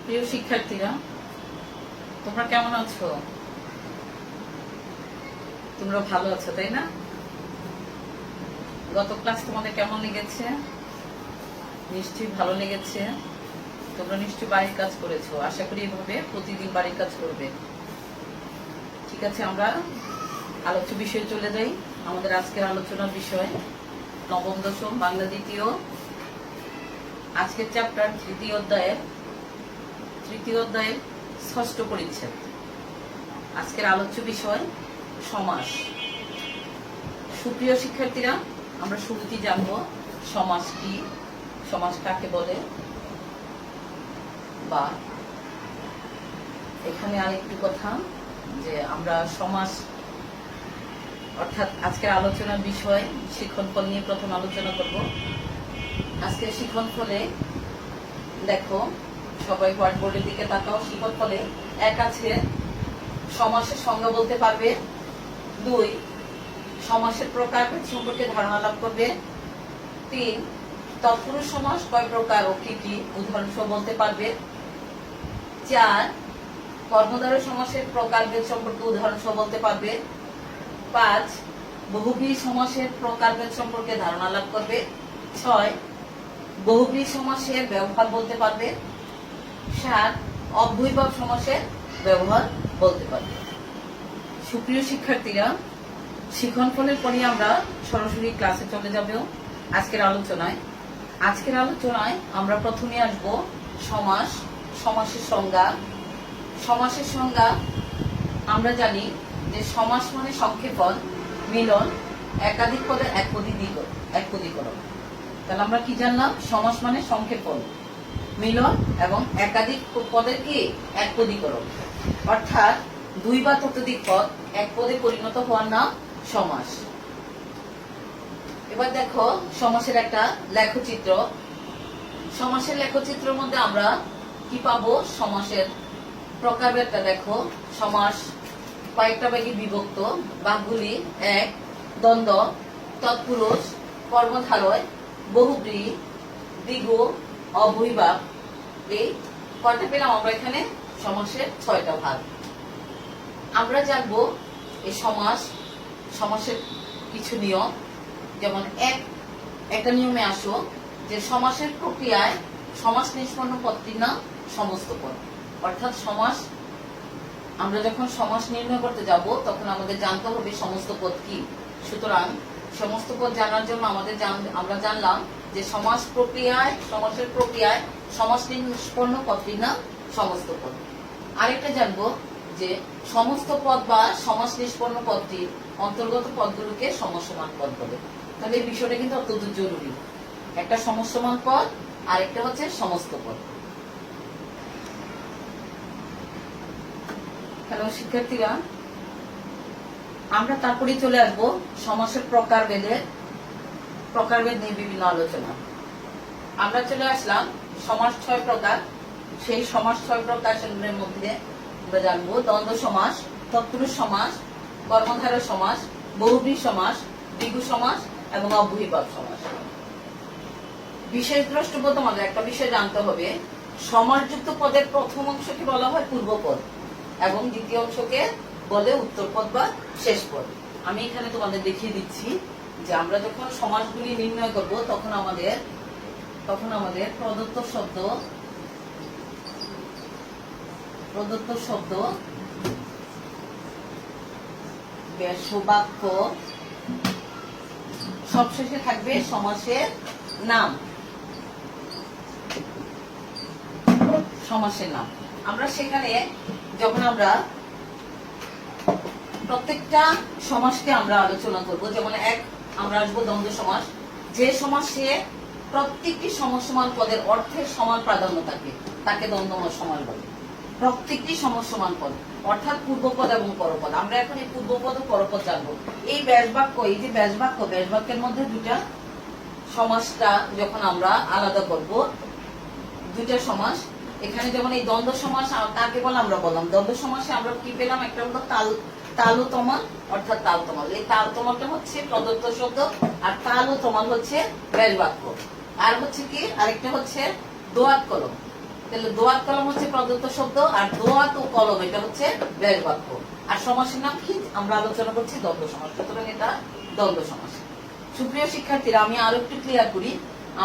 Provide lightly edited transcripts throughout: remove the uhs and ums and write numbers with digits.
প্রিয় শিক্ষার্থীরা, তোমরা কেমন আছো? তোমরা ভালো আছো, তাই না? গত ক্লাস তোমাদের কেমন লেগেছে? নিশ্চয়ই ভালো লেগেছে। তোমরা নিশ্চয়ই বাড়ির কাজ করেছো। আশা করি এভাবে প্রতিদিন বাড়ির কাজ করবে। ঠিক আছে, আমরা আলোচ্য বিষয়ে চলে যাই। আমাদের আজকের আলোচনার বিষয় নবম দশম বাংলা দ্বিতীয়, আজকের চ্যাপ্টার তৃতীয় অধ্যায়ের ষষ্ঠ পরিচ্ছেদ। আজকের আলোচ্য বিষয় সমাস। সুপ্রিয় শিক্ষার্থীরা, আমরা শুরুতেই জানবো সমাস কি, সমাস কাকে বলে। বা এখানে আরেকটু কথা, যে আমরা সমাস অর্থাৎ আজকের আলোচনার বিষয় শিক্ষণফল নিয়ে প্রথম আলোচনা করব। আজকের শিক্ষণফলে দেখো, সবাই হোয়াইট বোর্ডের দিকে তাকাও। শিক্ষণফলে 1 আছে সমাসের সংজ্ঞা বলতে পারবে, 2 সমাসের প্রকার সম্পর্কে ধারণা লাভ করবে, 3 তৎপুরুষ সমাস কয় প্রকার ও কি কি উদাহরণ সহ বলতে পারবে, 4 কর্মধারয় সমাসের প্রকারভেদ সম্পর্কে উদাহরণ সহ বলতে পারবে, 5 বহুব্রীহি সমাসের প্রকারভেদ সম্পর্কে ধারণা লাভ করবে, 6 বহুব্রীহি সমাসের ব্যবহার বলতে পারবে, 7 অব্যয়ভাব সমাসের ব্যবহার বলতে পারবে। সুপ্রিয় শিক্ষার্থীরা, শিক্ষণফলের পরে আমরা সরাসরি ক্লাসে চলে যাব। আজকের আলোচনায় আমরা প্রথমে আসব সমাস, সমাসের সংজ্ঞা। সমাসের সংজ্ঞা আমরা জানি যে সমাস মানে সংক্ষেপণ, মিলন, একাধিক পদের একপদীকরণ। তাহলে আমরা কি জানলাম? সমাস মানে সংক্ষেপণ, মিলন এবং একাধিক পদের কি একপদীকরণ, অর্থাৎ 2 বা ততোধিক পদ এক পদে পরিণত হওয়ার নাম সমাস। এবার দেখো সমাসের একটা লেখচিত্র। সমাসের লেখচিত্রের মধ্যে আমরা কি পাবো? সমাসের প্রকারভেদটা দেখো। সমাস কয়েকটা ভাগে বিভক্ত। বাকগুলি: 1 দ্বন্দ্ব, তৎপুরুষ, কর্মধারয়, বহুব্রীহি, দ্বিগু, অব্যয়ভাব। এই কয়টা পেলাম আমরা এখানে? সমাসের 6টা ভাগ। আমরা জানবো এই সমাসের কিছু নিয়ম। যেমন একটা নিয়মে আসো যে সমাসের প্রক্রিয়ায় সমাস নিষ্পন্ন পদটির নাম সমস্ত পদ। অর্থাৎ আমরা যখন সমাস নির্ণয় করতে যাব তখন আমাদের জানতে হবে সমস্ত পদ কি। সুতরাং সমস্ত পদ জানার জন্য আমরা জানলাম যে সমাসের প্রক্রিয়ায় সমাস নিষ্পন্ন পদটির নাম সমস্ত পদ। আরেকটা জানবো যে সমস্ত পদ বা সমাস নিষ্পন্ন পদটির অন্তর্গত পদগুলোকে সমসমান পদ বলে। তাহলে এই বিষয়টা কিন্তু অত্যন্ত জরুরি। একটা সমসমান পদ আর একটা হচ্ছে সমস্ত পদ। হ্যালো শিক্ষার্থীরা, আমরা তারপরে চলে আসবো সমাসের প্রকারভেদ নিয়ে বিভিন্ন আলোচনা। আমরা চলে আসলাম সমাস 6 প্রকার। সেই সমাস 6 প্রকারের মধ্যে আমরা জানবো দ্বন্দ্ব সমাস, তৎপুরুষ সমাস, কর্মধারয় সমাস, বহুব্রীহি সমাস, দ্বিগু সমাস এবং অব্যয়ভাব সমাস। বিশেষ দ্রষ্টব্য, তোমাদের একটা বিষয় জানতে হবে। সমাসযুক্ত পদের প্রথম অংশকে বলা হয় পূর্বপদ এবং দ্বিতীয় অংশকে বলে উত্তরপদ বা শেষ পদ। আমি এখানে তোমাদের দেখিয়ে দিচ্ছি যে আমরা যখন সমাসগুলি নির্ণয় করব তখন আমাদের প্রদত্ত শব্দ, বাক্য, সবশেষে থাকবে সমাসের নাম। আমরা সেখানে যখন আমরা প্রত্যেকটা সমাসকে আমরা আলোচনা করব। যেমন আমরা আসবো দ্বন্দ্ব সমাস। যে সমাসে প্রত্যেকটি সমসমান পদের অর্থের সমান প্রাধান্য থাকে তাকে দ্বন্দ্ব সমাস বলে। প্রত্যেকটি সমসমান পদ অর্থাৎ পূর্বপদ এবং পরপদ। আমরা এখন এই পূর্বপদ ও পরপদ জানবো। এই ব্যাসবাক্যের মধ্যে দুটা সমাসটা যখন আমরা আলাদা করব, দুটা সমাস এখানে যেমন এই দ্বন্দ্ব সমাস কাকে বলে আমরা বললাম। দ্বন্দ্ব সমাসে আমরা কি পেলাম? একটা হলো তাল ও তমাল, অর্থাৎ তাল তমাল। এই তাল তমালটা হচ্ছে প্রদত্ত শব্দ, আর তাল ও তমাল হচ্ছে ব্যাসবাক্য। আর হচ্ছে কি, আরেকটা হচ্ছে দোয়াত কলম। তাহলে দোয়াত কলম হচ্ছে প্রদত্ত শব্দ, আর দোয়াত ও কলম এটা হচ্ছে ব্যাস বাক্য। আর সমাসের নাম কি আমরা আলোচনা করছি? দ্বন্দ্ব সমাস। সুতরাং এটা দ্বন্দ্ব সমাস। সুপ্রিয় শিক্ষার্থীরা, আমি আরো একটু ক্লিয়ার করি।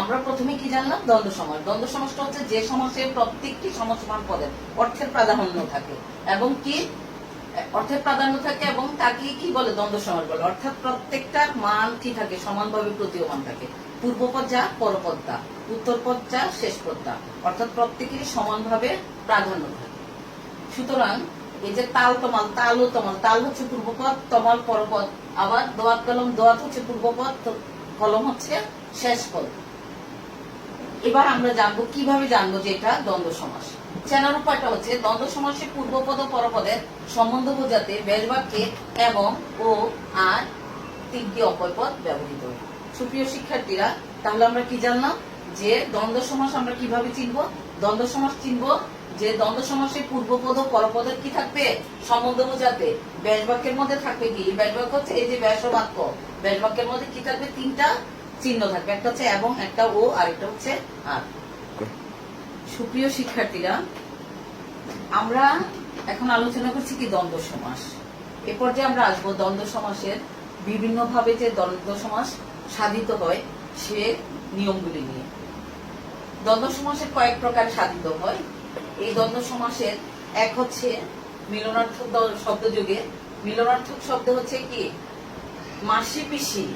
আমরা প্রথমে কি জানলাম? দ্বন্দ্ব সমাস। দ্বন্দ্ব সমাসটা হচ্ছে যে সমাসের প্রত্যেকটি সমসমান পদের অর্থের প্রাধান্য থাকে এবং কি অর্থের প্রাধান্য থাকে এবং তাকে কি বলে? দ্বন্দ্ব সমাস বলে। অর্থাৎ প্রত্যেকটার মান কি থাকে? সমানভাবে প্রতীয়মান থাকে। পূর্বপদ যা, পরপদ তা, উত্তরপদ যা, শেষ পদ তা, অর্থাৎ প্রত্যেকেরই সমানভাবে প্রাধান্য থাকে। সুতরাং এই যে তাল তমাল, তাল ও তমাল, তাল হচ্ছে পূর্বপদ, তমাল পরপদ। আবার দোয়াত কলম, দোয়াত হচ্ছে পূর্বপদ, কলম হচ্ছে শেষ পদ। এবার আমরা জানবো কিভাবে জানবো যে এটা দ্বন্দ্ব সমাস। চেনার উপায়টা হচ্ছে দ্বন্দ্ব সমাসে পূর্বপদ ও পরপদের সম্বন্ধ বোঝাতে ব্যাস বাক্যে এবং ও আর তিনটি অপয়পদ ব্যবহৃত হয়। সুপ্রিয় শিক্ষার্থীরা, তাহলে আমরা কি জানলাম? যে দ্বন্দ্ব সমাস আমরা কিভাবে চিনব? দ্বন্দ্ব সমাস চিনব যে দ্বন্দ্ব সমাসে পূর্বপদ ও পরপদের কি থাকবে? সম্বন্ধ বোঝাতে ব্যাস বাক্যের মধ্যে থাকবে কি? ব্যাস বাক্য হচ্ছে এই যে ব্যাস বাক্য, ব্যাস বাক্যের মধ্যে কি থাকবে? তিনটা চিহ্ন থাকবে, একটা হচ্ছে এবং, একটা ও, আর একটা হচ্ছে আর। সুপ্রিয় শিক্ষার্থীরা, আমরা এখন আলোচনা করছি কি? দ্বন্দ্ব সমাস। এ পর্যায়ে আমরা আসবো দ্বন্দ্ব সমাসের বিভিন্ন ভাবে যে দ্বন্দ্ব সমাস সাধিত হয় সে নিয়মগুলি নিয়ে। দ্বন্দ্ব সমাসের কয়েক প্রকার সাধিত হয়। এই দ্বন্দ্ব সমাসের এক হচ্ছে মিলনার্থক শব্দযোগে। মিলনার্থক শব্দ হচ্ছে কি? মাসি পিসি।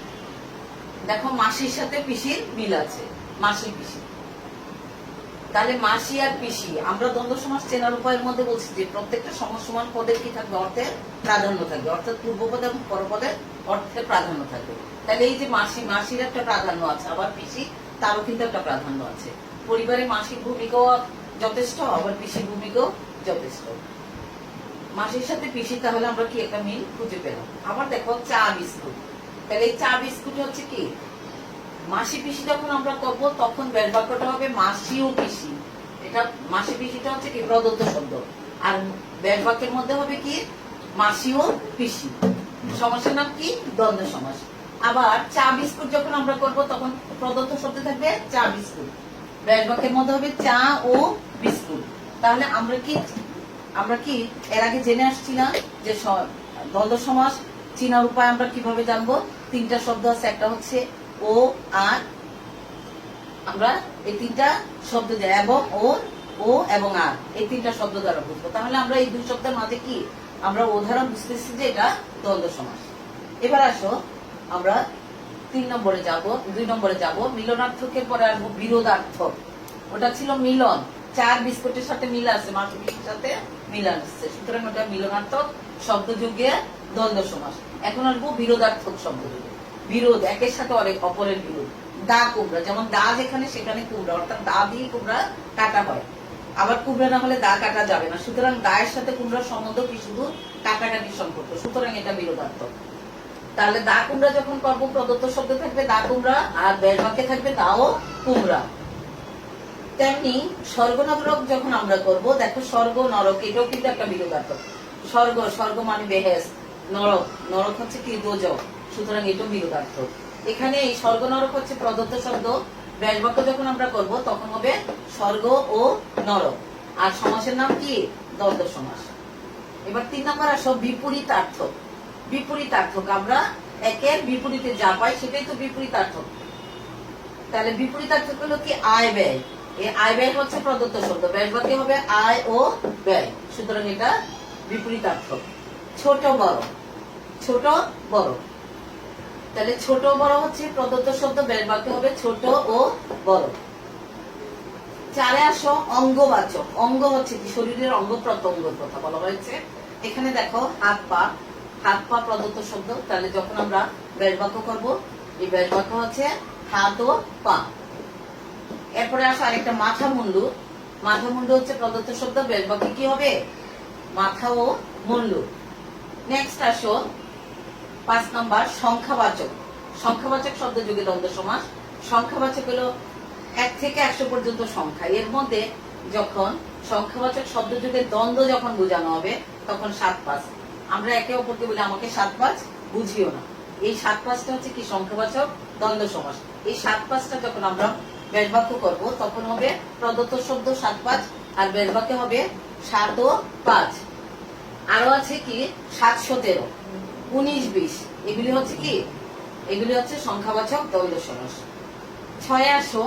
দেখো, মাসির সাথে পিসির মিল আছে, মাসি পিসি। তাহলে মাসি আর পিসি, আমরা দ্বন্দ্ব সমাস চেনার উপায়ের মধ্যে বলছি যে প্রত্যেকটা সমসমান পদের কি থাকবে? অর্থের প্রাধান্য থাকবে, অর্থাৎ পূর্বপদ এবং পরপদের অর্থের প্রাধান্য থাকবে। তাহলে এই যে মাসি, মাসির একটা প্রাধান্য আছে, আবার পিসি তারও কিন্তু একটা প্রাধান্য আছে। পরিবারে মাসির ভূমিকাও যথেষ্ট, আবার পিসির ভূমিকাও যথেষ্ট। মাসির সাথে পিসি, তাহলে আমরা কি একটা মিল খুঁজে পেলাম। আবার দেখো চা বিস্কুট, তাহলে এই চা বিস্কুট হচ্ছে কি? মাসি পিসি যখন আমরা করব তখন ব্যাস বাক্যটা হবে মাসি ও পিসি। এটা মাসি পিসিটা হচ্ছে কি? প্রদত্ত শব্দ। আর ব্যাস বাক্যের মধ্যে হবে কি? মাসি ও পিসি। সমাসের নাম কি? দ্বন্দ্ব সমাস। আবার চা বিস্কুট যখন আমরা করব তখন প্রদত্ত শব্দ থাকবে চা বিস্কুট, ব্যাস বাক্যের মধ্যে হবে চা ও বিস্কুট। তাহলে আমরা কি এর আগে জেনে আসছি না যে দ্বন্দ্ব সমাস চিনার উপায় আমরা কিভাবে জানবো? তিনটা শব্দ আছে, একটা হচ্ছে ও আর। আমরা এই তিনটা শব্দ দেয় এবং ও এবং আর, এই তিনটা শব্দ দ্বারা বুঝবো। তাহলে আমরা এই দুই শব্দের মাঝে কি আমরা উদাহরণ বুঝতেছি যে এটা দ্বন্দ্ব সমাস। এবার আসো আমরা 3 নম্বরে যাব, 2 নম্বরে যাব। মিলনার্থকের পরে আসবো বিরোধার্থক। ওটা ছিল মিলন, চার বিস্কুটের সাথে মিল আছে, মাসুকির সাথে মিল আছে, সুতরাং ওটা মিলনার্থক শব্দযোগে দ্বন্দ্ব সমাস। এখন আসবো বিরোধার্থক শব্দযোগে। বিরোধ, একের সাথে অপরের বিরোধ। দা কুমড়া, যেমন দা যেখানে সেখানে কুমড়া, অর্থাৎ দা দিয়ে কুমড়া কাটা হয়। আবার কুমড়া না হলে দা কাটা যাবে না, সুতরাং দায়ের সাথে কুমড়ার সম্বন্ধ কি? শুধু কাটাকাটির সম্পর্ক, সুতরাং এটা বিরোধার্থক। তাহলে দা কুমড়া যখন করবো প্রদত্ত শব্দ থাকবে দা কুমড়া, আর ব্যাস বাক্যে থাকবে দাও কুমড়া। তেমনি স্বর্গ নরক যখন আমরা করব, দেখো স্বর্গ নরক এটাও কিন্তু একটা বিরোধার্থক। স্বর্গ মানে বেহেস, নরক, নরক হচ্ছে কি? দোজক, সুতরাং এটাও বিরোধার্থক। এখানে এই স্বর্গ নরক হচ্ছে প্রদত্ত শব্দ, ব্যাস বাক্য যখন আমরা করব তখন হবে স্বর্গ ও নরক। আর সমাসের নাম কি? দ্বন্দ্ব সমাস। এবার 3 নম্বর আসো বিপরীতার্থক। বিপরীতার্থক, আমরা একের বিপরীতে যা পাই সেটাই তো বিপরীতার্থক। তাহলে বিপরীতার্থক হলো কি? আয় ব্যয়। এই আয় ব্যয় হচ্ছে প্রদত্ত শব্দ, ব্যাস বাক্যে হবে আয় ও ব্যয়, সুতরাং এটা বিপরীতার্থক। ছোট বড়, ছোট বড়, তাহলে ছোট বড় হচ্ছে প্রদত্ত শব্দ, ব্যাস বাক্যে হবে ছোট ও বড়। 4 আসো অঙ্গবাচক। অঙ্গ হচ্ছে কি? শরীরের অঙ্গ প্রত্যঙ্গের কথা বলা হয়েছে। এখানে দেখো হাত পা, হাত পা প্রদত্ত শব্দ, তাহলে যখন আমরা ব্যাস বাক্য করবো এই ব্যাস বাক্য হচ্ছে হাত ও পা। এরপরে আসো আরেকটা মাথা মুন্ডু। মাথা মুন্ডু হচ্ছে প্রদত্ত শব্দ, ব্যাস বাক্যে কি হবে? মাথা ও মুন্ডু। নেক্সট আসো 5 নম্বর সংখ্যাবাচক। সংখ্যাবাচক শব্দ যুগে দ্বন্দ্ব সমাস। সংখ্যাবাচক হলো 1 থেকে 100 পর্যন্ত সংখ্যা। এর মধ্যে যখন সংখ্যাবাচক শব্দ যুগে দ্বন্দ্ব যখন বোঝানো হবে তখন 7-5। আমরা একে অপরকে বলি আমাকে 7-5 বুঝিও না। এই 7-5টা হচ্ছে কি? সংখ্যাবাচক দ্বন্দ্ব সমাস। এই 7-5টা যখন আমরা ব্যাস বাক্য করবো তখন হবে প্রদত্ত শব্দ 7-5 আর ব্যাস বাক্যে হবে 7 ও 5। আরো আছে কি 7-17, 19-20, এগুলি হচ্ছে কি, এগুলি হচ্ছে সংখ্যাবাচক দ্বন্দ্ব সমাস। 6 আসো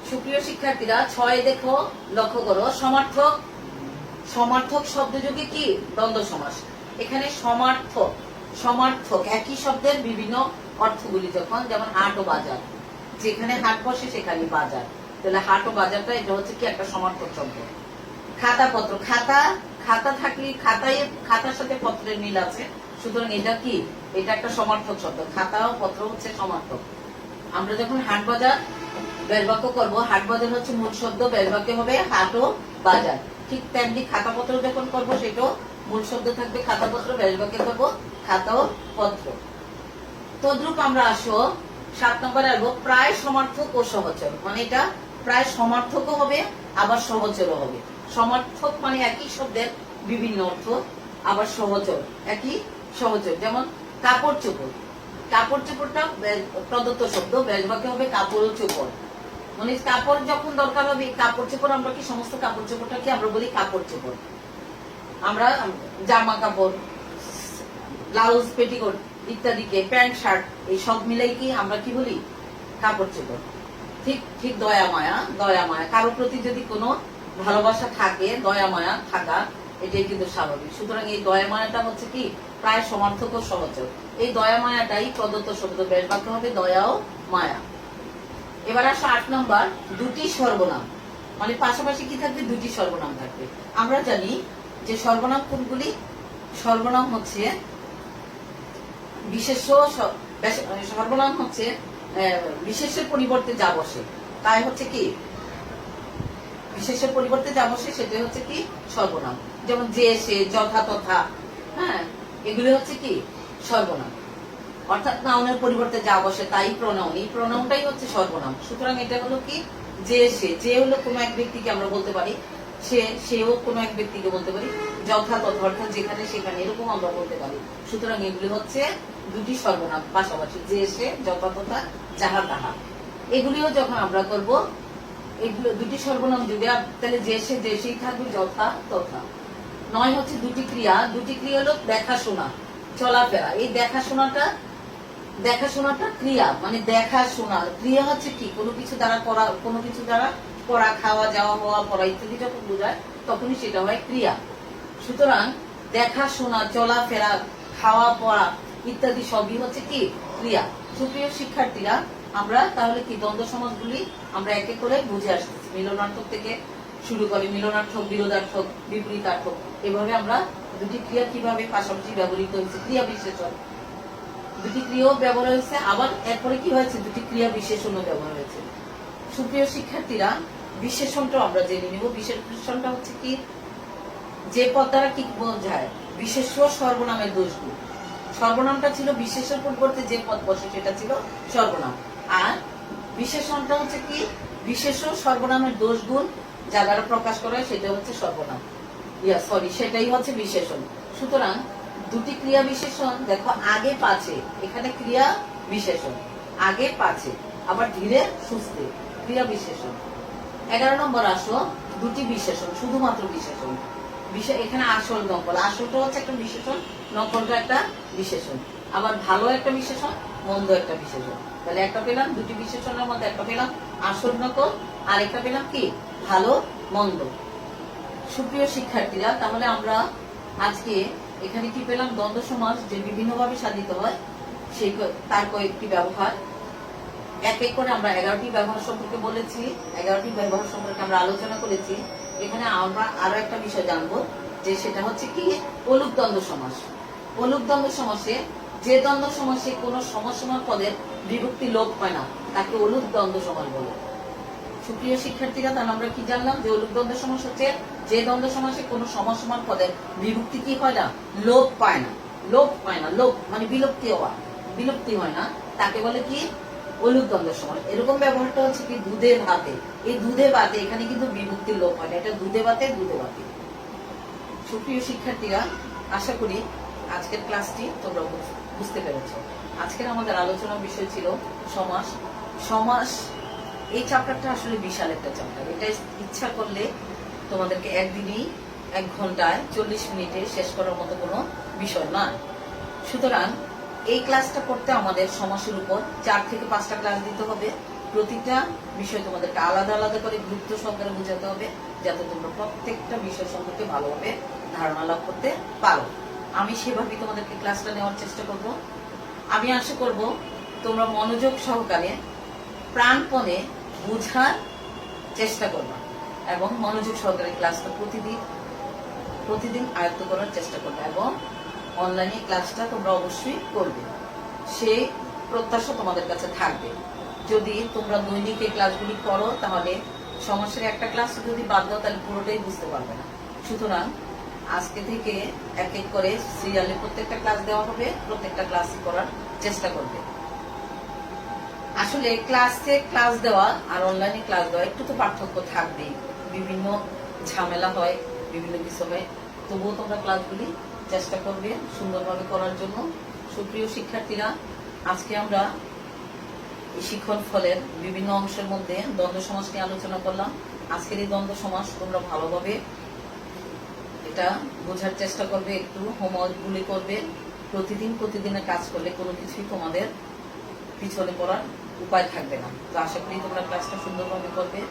সুপ্রিয় শিক্ষার্থীরা, 6 দেখো, লক্ষ্য করো, সমার্থক, সমার্থক শব্দযোগে কি দ্বন্দ্ব সমাস। এখানে সমার্থক, সমার্থক একই শব্দের বিভিন্ন অর্থগুলি যখন, যেমন হাট ও বাজার, যেখানে হাট বসে সেখানে বাজার, তাহলে হাট ও বাজারটা এটা হচ্ছে কি একটা সমার্থক শব্দ। খাতা পত্র, খাতা, খাতা থাকলে খাতায়, খাতার সাথে পত্রের মিল আছে, সুতরাং এটা কি, এটা একটা সমার্থক শব্দ। খাতা ও পত্র হচ্ছে সমার্থক। আমরা যখন হাট বাজার ব্যাস বাক্য করবো, হাট বাজার হচ্ছে মূল শব্দ, ব্যাস বাক্যে হবে হাট ও বাজার। ঠিক তেমনি খাতা পত্র যখন করবো সেটাও মূল শব্দ থাকবে খাতা পত্র, ব্যাস বাক্যে করবো খাতা ও পত্র। তদ্রূপ আমরা আসো 7 নম্বরে আসবো প্রায় সমার্থক ও সহচর, মানে এটা প্রায় সমার্থকও হবে আবার সহচরও হবে। সমার্থক মানে একই শব্দের বিভিন্ন অর্থ, আবার সহচর একই সহচর, যেমন কাপড় চোপড়, কাপড় চোপড়টা প্রদত্ত শব্দ, ব্যাস বাক্যে হবে কাপড় ও চোপড়, মানে কাপড় যখন দরকার হবে কাপড় চোপড়, আমরা কি সমস্ত কাপড় চোপড়টাকে আমরা বলি কাপড় চোপড়। আমরা জামা কাপড়, ব্লাউজ, পেটিকোট ইত্যাদিকে, প্যান্ট শার্ট, এই সব মিলাই কি আমরা কি বলি কাপড় চোপড়। ঠিক ঠিক দয়া মায়া, দয়া মায়া, কারোর প্রতি যদি কোনো ভালোবাসা থাকে, দয়া মায়া থাকা, এটাই কিন্তু স্বাভাবিক। সুতরাং এই দয়া মায়াটা হচ্ছে কি প্রায় সমার্থক ও সহচর। এই দয়া মায়াটাই প্রদত্ত শব্দ, ব্যাস বাক্য হবে দয়া ও মায়া। এবার আসো 8 নম্বর, দুটি সর্বনাম, মানে পাশাপাশি কি থাকবে, দুটি সর্বনাম থাকবে। আমরা জানি যে সর্বনাম কোনগুলি, সর্বনাম হচ্ছে বিশেষ্য, সর্বনাম হচ্ছে বিশেষের পরিবর্তে যা বসে, তাই হচ্ছে কি বিশেষের পরিবর্তে যা বসে সেটা হচ্ছে কি সর্বনাম। যেমন যে, সে, যথা, তথা, হ্যাঁ, এগুলি হচ্ছে কি সর্বনাম। অর্থাৎ নাউনের পরিবর্তে যা বসে তাই প্রনাউন, এই প্রনাউনটাই হচ্ছে সর্বনাম। সুতরাং এটা হলো কি যে, সে, যে হলো কোনো এক ব্যক্তিকে আমরা বলতে পারি, সে, সেও কোনো এক ব্যক্তিকে বলতে পারি, যথা তথা অর্থাৎ যেখানে সেখানে, এরকম আমরা বলতে পারি। সুতরাং এগুলি হচ্ছে দুটি সর্বনাম পাশাপাশি, যে, সে, যথা তথা, যাহা তাহা। এগুলিও যখন আমরা করব, এগুলো দুটি সর্বনাম যদি, তাহলে যে, সে, যে, সেই থাকবে, যথা তথা। 9 হচ্ছে দুটি ক্রিয়া, দুটি ক্রিয়া হলো দেখাশোনা, চলাফেরা। এই দেখাশোনাটা, দেখাশোনাটা ক্রিয়া, মানে দেখাশোনা ক্রিয়া হচ্ছে কি কোনো কিছু দ্বারা করা, কোনো কিছু দ্বারা করা, খাওয়া, যাওয়া, হওয়া, পড়া ইত্যাদি যখন বোঝায় তখনই সেটা হয় ক্রিয়া। সুতরাং দেখাশোনা, চলাফেরা, খাওয়া, পড়া ইত্যাদি সবই হচ্ছে কি ক্রিয়া। সুপ্রিয় শিক্ষার্থীরা, আমরা তাহলে কি দ্বন্দ্ব সমাসগুলি আমরা একে করে বুঝে আসতেছি, মিলনার্থক থেকে শুরু করে, মিলনার্থক, বিরোধার্থক, বিপরীতার্থক, এভাবে আমরা দুটি ক্রিয়া কিভাবে পাশাপাশি ব্যবহৃত হয়েছে, ক্রিয়া বিশেষণ, দুটি ক্রিয়াও ব্যবহার হয়েছে, আবার এরপরে কি হয়েছে দুটি ক্রিয়া বিশেষণও ব্যবহার হয়েছে। সুপ্রিয় শিক্ষার্থীরা, বিশেষণটা আমরা জেনে নিব। বিশেষণটা হচ্ছে কি যে পদ দ্বারা কি বোঝায়, বিশেষ্য সর্বনামের দোষগুণ। সর্বনামটা ছিল বিশেষের পরিবর্তে যে পদ বসে সেটা ছিল সর্বনাম, আর বিশেষণটা হচ্ছে কি বিশেষ্য সর্বনামের দোষগুণ যা দ্বারা প্রকাশ করা হয় সেটা হচ্ছে সর্বনাম, সেটাই হচ্ছে বিশেষণ। সুতরাং দুটি ক্রিয়া বিশেষণ দেখো, আগে পাছে, এখানে ক্রিয়া বিশেষণ, আগে পাছে, আবার ধীরে সুস্থে, ক্রিয়া বিশেষণ। 11 নম্বর আসো দুটি বিশেষণ, শুধুমাত্র বিশেষণ। এখানে আসল নকল, আসলটা হচ্ছে একটা বিশেষণ, নকলটা একটা বিশেষণ, আবার ভালো একটা বিশেষণ, মন্দ একটা বিশেষণ। তাহলে একটা পেলাম, দুটি বিশেষণের মধ্যে একটা পেলাম আসল নকল, আর একটা পেলাম কি ভালো মন্দ। সুপ্রিয় শিক্ষার্থীরা, তাহলে আমরা আজকে এখানে কি পেলাম, দ্বন্দ্ব সমাস যে বিভিন্নভাবে সাধিত হয় সেই তার কয়েকটি ব্যবহার, এক এক করে আমরা 11টি ব্যবহার সম্পর্কে বলেছি, 11টি ব্যবহার সম্পর্কে আমরা আলোচনা করেছি। এখানে আমরা আরো একটা বিষয় জানবো, যে সেটা হচ্ছে কি অলুক দ্বন্দ্ব সমাস। অলুক দ্বন্দ্ব সমাসে, যে দ্বন্দ্ব সমাসে কোনো সমসমান পদের বিভক্তি লোপ হয় না তাকে অলুক দ্বন্দ্ব সমাস বলে। সুপ্রিয় শিক্ষার্থীরা, তাহলে আমরা কি জানলাম, যে অলুক দ্বন্দ্ব সমাস হচ্ছে যে দ্বন্দ্ব সমাসে কোনো সমসমান পদের বিভক্তি কি হয় না, লোপ পায় না। লোপ পায় না, লোপ মানে বিলুপ্তি হওয়া, বিলুপ্তি হয় না, তাকে বলে কি অলুক দ্বন্দ্ব সমাস। এরকম ব্যবহারটা হচ্ছে কি দুধে ভাতে, এই দুধে ভাতে এখানে কিন্তু বিভক্তির লোপ হয় না, এটা দুধে ভাতে, দুধে ভাতে। সুপ্রিয় শিক্ষার্থীরা, আশা করি আজকের ক্লাসটি তোমরা বুঝতে পেরেছ। আজকের আমাদের আলোচনার বিষয় ছিল সমাস। সমাস এই চ্যাপ্টারটা আসলে বিশাল একটা চ্যাপ্টার। এটা ইচ্ছা করলে তোমাদেরকে একদিনই 1 ঘন্টায় 40 মিনিটে শেষ করার মতো কোনো বিষয় না। সুতরাং এই ক্লাসটা করতে আমাদের সমাসের উপর 4 থেকে 5টা ক্লাস দিতে হবে। প্রতিটা বিষয় তোমাদেরকে আলাদা আলাদা করে গুরুত্ব সহকারে বোঝাতে হবে, যাতে তোমরা প্রত্যেকটা বিষয় সম্পর্কে ভালোভাবে ধারণা লাভ করতে পারো। আমি সেভাবেই তোমাদেরকে ক্লাসটা নেওয়ার চেষ্টা করব। আমি আশা করব তোমরা মনোযোগ সহকারে প্রাণপণে বোঝার চেষ্টা করবা এবং মনোযোগ সহকারে ক্লাসটা প্রতিদিন আয়ত্ত করার চেষ্টা করবে এবং অনলাইনে ক্লাসটা তোমরা অবশ্যই করবে, সেই প্রত্যাশা তোমাদের কাছে থাকবে। যদি তোমরা দৈনিক এই ক্লাসগুলি করো তাহলে সমাসের একটা ক্লাস যদি বাদ দাও তাহলে পুরোটাই বুঝতে পারবে না। সুতরাং আজকে থেকে এক এক করে সিরিয়ালে প্রত্যেকটা ক্লাস দেওয়া হবে, প্রত্যেকটা ক্লাস করার চেষ্টা করবে। আসলে ক্লাসে ক্লাস দেওয়া আর অনলাইনে ক্লাস দেওয়া একটু তো পার্থক্য থাকবেই, বিভিন্ন ঝামেলা হয়, বিভিন্ন কিছু হয়, তবুও তোমরা ক্লাসগুলি চেষ্টা করবে সুন্দরভাবে করার জন্য। সুপ্রিয় শিক্ষার্থীরা, আজকে আমরা শিক্ষণ ফলের বিভিন্ন অংশের মধ্যে দ্বন্দ্ব সমাস নিয়ে আলোচনা করলাম। আজকের এই দ্বন্দ্ব সমাস তোমরা ভালোভাবে এটা বোঝার চেষ্টা করবে, একটু হোমওয়ার্ক গুলি করবে। প্রতিদিনের কাজ করলে কোনো কিছুই তোমাদের পিছনে পড়ার উপায় থাকবে না। তো আশা করি তোমরা ক্লাসটা সুন্দরভাবে করবে।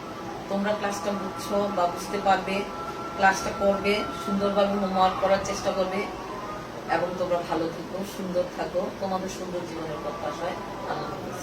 তোমরা ক্লাসটা বুঝছো বা বুঝতে পারবে, ক্লাসটা করবে, সুন্দরভাবে হোমওয়ার্ক করার চেষ্টা করবে এবং তোমরা ভালো থাকো, সুন্দর থাকো, তোমাদের সুন্দর জীবনের প্রত্যাশায়। আল্লাহ হাফেজ।